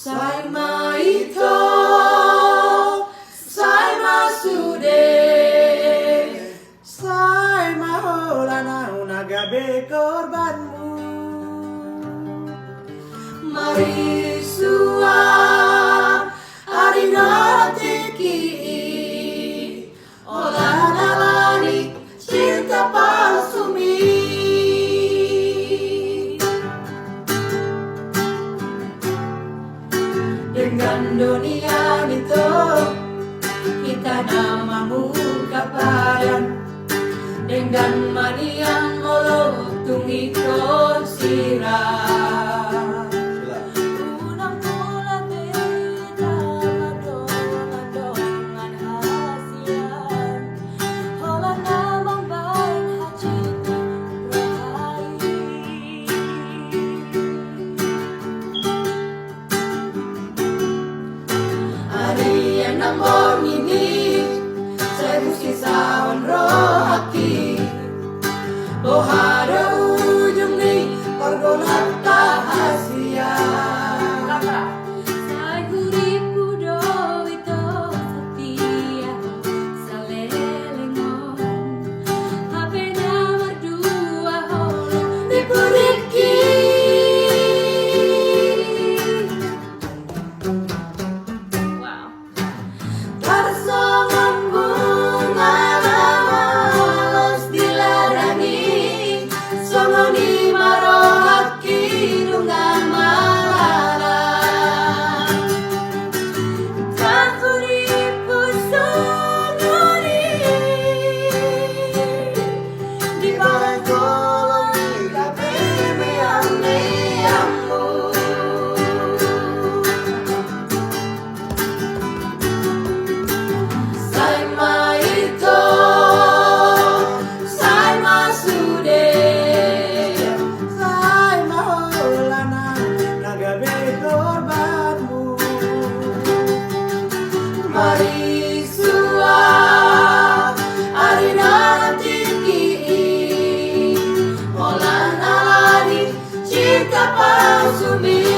Saima ito, Saima sude, Saima holana unagabe korbanmu. Mari sua arinatiki, olana lani cinta palsumi. Dengan dunia itu kita namamu kapadan, dengan manian molo tungiko sirah. Unang pula beda madongan hasian, hola namang bain hacita rahai. Hari yang nambon ini saya mesti sawan rohaki, bohada ujung nih pergolan tak hasia. Saya guriku do itu setia salelengon, hapena berdua holo Dikuriki wow. Tarsongan bunga malos diladani, songoni marohaki dungan malala. Takuripu songoni di bawah kolong kabeh ammu. Saima ito, Saima sude, Saima holana nagabe korbanmu. Mari sua arina tinggi, holana lari cinta palsu mi.